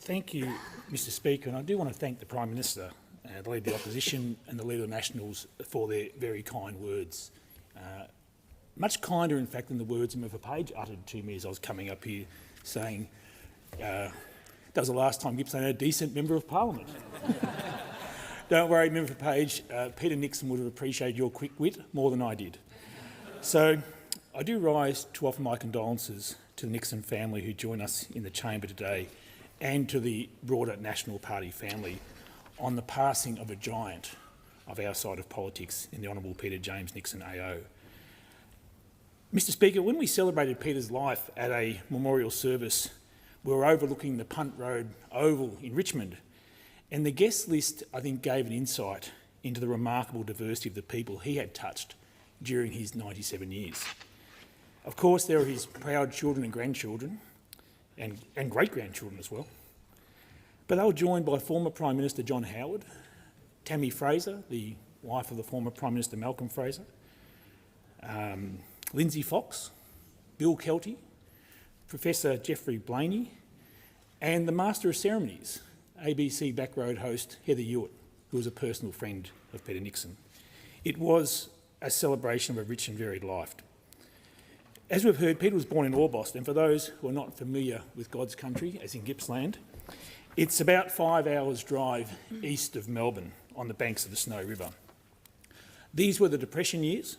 Thank you, Mr Speaker, and I do want to thank the Prime Minister, the Leader of the Opposition and the Leader of the Nationals for their very kind words. Much kinder, in fact, than the words Member Page uttered to me as I was coming up here, saying that was the last time Gippsland had a decent Member of Parliament. Don't worry, Member Page, Peter Nixon would have appreciated your quick wit more than I did. So I do rise to offer my condolences to the Nixon family who join us in the chamber today, and to the broader National Party family on the passing of a giant of our side of politics in the Honourable Peter James Nixon AO. Mr Speaker, when we celebrated Peter's life at a memorial service, we were overlooking the Punt Road Oval in Richmond, and the guest list, I think, gave an insight into the remarkable diversity of the people he had touched during his 97 years. Of course, there are his proud children and grandchildren, and great-grandchildren as well. But they were joined by former Prime Minister John Howard, Tammy Fraser, the wife of the former Prime Minister Malcolm Fraser, Lindsay Fox, Bill Kelty, Professor Geoffrey Blaney, and the Master of Ceremonies, ABC Backroad host Heather Hewitt, who was a personal friend of Peter Nixon. It was a celebration of a rich and varied life. As we've heard, Peter was born in Orbost, and for those who are not familiar with God's country, as in Gippsland, it's about 5 hours' drive east of Melbourne on the banks of the Snowy River. These were the Depression years,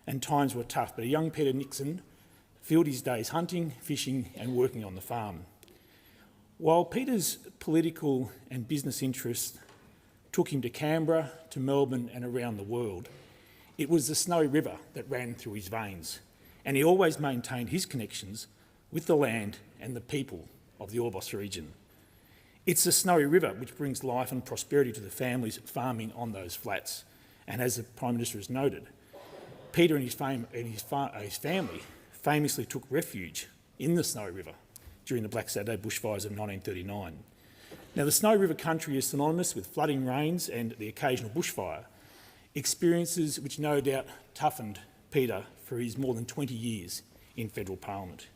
and times were tough, but a young Peter Nixon filled his days hunting, fishing and working on the farm. While Peter's political and business interests took him to Canberra, to Melbourne and around the world, it was the Snowy River that ran through his veins, and he always maintained his connections with the land and the people of the Orbost region. It's the Snowy River which brings life and prosperity to the families farming on those flats, and as the Prime Minister has noted, Peter and his family famously took refuge in the Snowy River during the Black Saturday bushfires of 1939. Now, the Snowy River country is synonymous with flooding rains and the occasional bushfire, experiences which no doubt toughened Peter for his more than 20 years in federal parliament.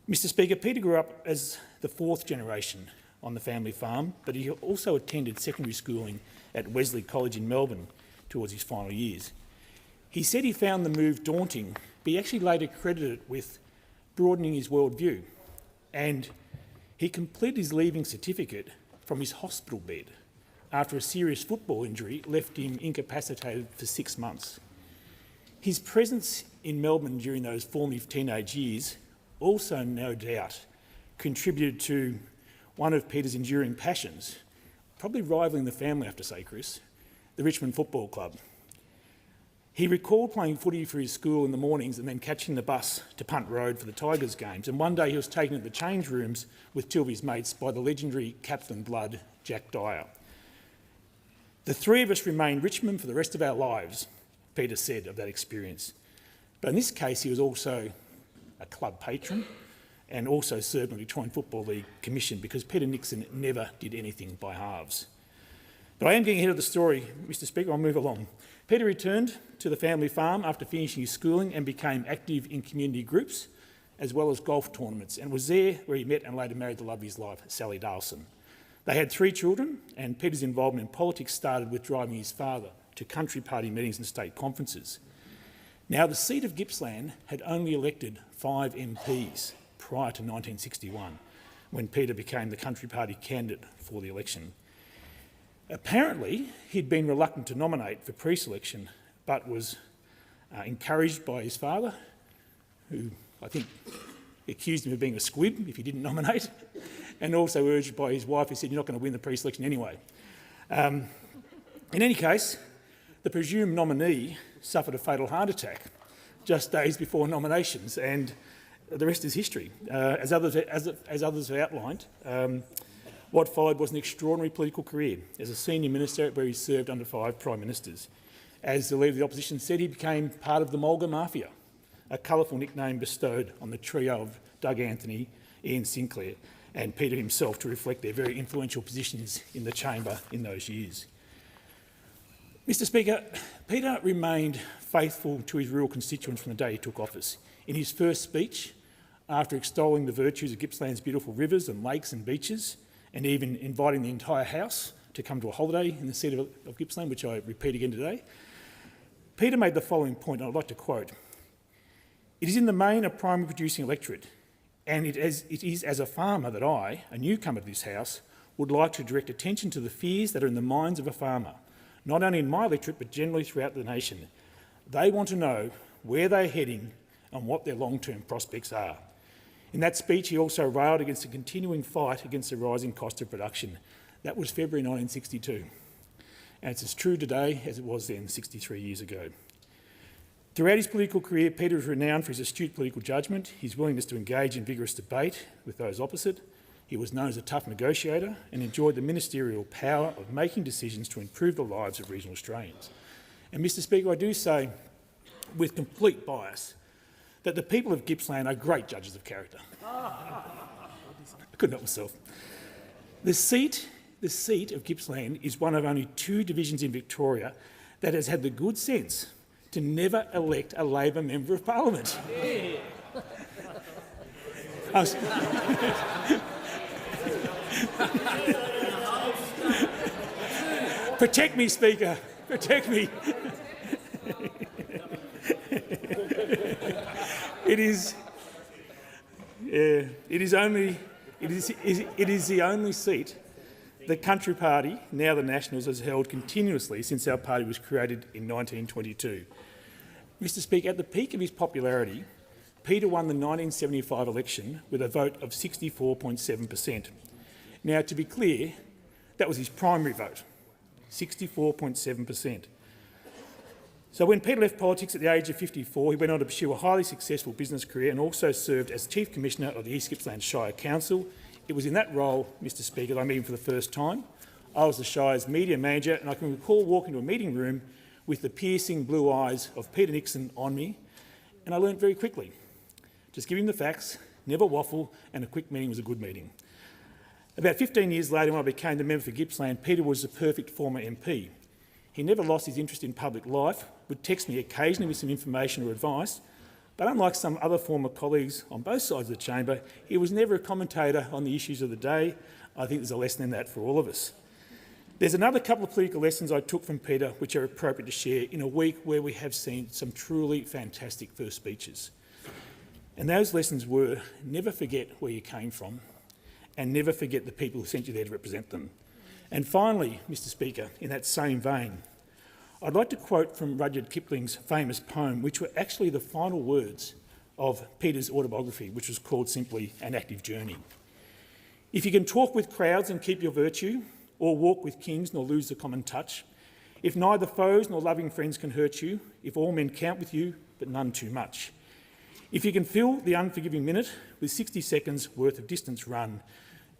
Mr Speaker, Peter grew up as the fourth generation on the family farm, but he also attended secondary schooling at Wesley College in Melbourne towards his final years. He said he found the move daunting, but he actually later credited it with broadening his worldview, and he completed his leaving certificate from his hospital bed after a serious football injury left him incapacitated for 6 months. His presence in Melbourne during those formative teenage years also, no doubt, contributed to one of Peter's enduring passions, probably rivalling the family, I have to say, Chris, the Richmond Football Club. He recalled playing footy for his school in the mornings and then catching the bus to Punt Road for the Tigers games, and one day he was taken to the change rooms with two of his mates by the legendary Captain Blood, Jack Dyer. The three of us remained Richmond for the rest of our lives, Peter said of that experience. But in this case, he was also a club patron and also served on the Victorian Football League Commission, because Peter Nixon never did anything by halves. But I am getting ahead of the story, Mr Speaker. I'll move along. Peter returned to the family farm after finishing his schooling and became active in community groups as well as golf tournaments, and was there where he met and later married the love of his life, Sally Darlson. They had 3 children, and Peter's involvement in politics started with driving his father to country party meetings and state conferences. Now, the seat of Gippsland had only elected 5 MPs prior to 1961, when Peter became the country party candidate for the election. Apparently, he'd been reluctant to nominate for pre-selection, but was encouraged by his father, who I think accused him of being a squib if he didn't nominate, and also urged by his wife, who said, "You're not going to win the pre-selection anyway." In any case, the presumed nominee suffered a fatal heart attack just days before nominations, and the rest is history. As others have outlined, what followed was an extraordinary political career as a senior minister, where he served under 5 prime ministers. As the Leader of the Opposition said, he became part of the Mulga Mafia, a colourful nickname bestowed on the trio of Doug Anthony, Ian Sinclair and Peter himself to reflect their very influential positions in the chamber in those years. Mr Speaker, Peter remained faithful to his rural constituents from the day he took office. In his first speech after extolling the virtues of Gippsland's beautiful rivers and lakes and beaches, and even inviting the entire House to come to a holiday in the seat of Gippsland, which I repeat again today, Peter made the following point, and I'd like to quote: "It is in the main a primary producing electorate, and it is as a farmer that I, a newcomer to this House, would like to direct attention to the fears that are in the minds of a farmer, not only in my electorate but generally throughout the nation. They want to know where they're heading and what their long-term prospects are." In that speech, he also railed against the continuing fight against the rising cost of production. That was February 1962, and it's as true today as it was then 63 years ago. Throughout his political career, Peter was renowned for his astute political judgment, his willingness to engage in vigorous debate with those opposite. He was known as a tough negotiator and enjoyed the ministerial power of making decisions to improve the lives of regional Australians. And, Mr Speaker, I do say, with complete bias, that the people of Gippsland are great judges of character. I couldn't help myself. The seat of Gippsland is one of only 2 divisions in Victoria that has had the good sense to never elect a Labor Member of Parliament. Yeah. Protect me, Speaker. Protect me. It is the only seat the Country Party, now the Nationals, has held continuously since our party was created in 1922. Mr Speaker, at the peak of his popularity, Peter won the 1975 election with a vote of 64.7%. Now, to be clear, that was his primary vote, 64.7%. So when Peter left politics at the age of 54, he went on to pursue a highly successful business career and also served as Chief Commissioner of the East Gippsland Shire Council. It was in that role, Mr Speaker, that I met him for the first time. I was the Shire's media manager, and I can recall walking to a meeting room with the piercing blue eyes of Peter Nixon on me, and I learnt very quickly. Just give him the facts, never waffle, and a quick meeting was a good meeting. About 15 years later, when I became the member for Gippsland, Peter was the perfect former MP. He never lost his interest in public life, would text me occasionally with some information or advice, but unlike some other former colleagues on both sides of the chamber, he was never a commentator on the issues of the day. I think there's a lesson in that for all of us. There's another couple of political lessons I took from Peter which are appropriate to share in a week where we have seen some truly fantastic first speeches. And those lessons were: never forget where you came from and never forget the people who sent you there to represent them. And finally, Mr Speaker, in that same vein, I'd like to quote from Rudyard Kipling's famous poem, which were actually the final words of Peter's autobiography, which was called simply An Active Journey. "If you can talk with crowds and keep your virtue, or walk with kings nor lose the common touch, if neither foes nor loving friends can hurt you, if all men count with you, but none too much, if you can fill the unforgiving minute with 60 seconds worth of distance run,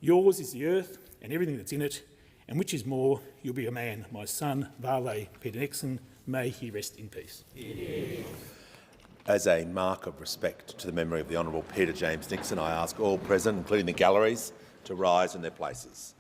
yours is the earth and everything that's in it, and which is more, you'll be a man, my son, Vale, Peter Nixon, may he rest in peace." As a mark of respect to the memory of the Honourable Peter James Nixon, I ask all present, including the galleries, to rise in their places.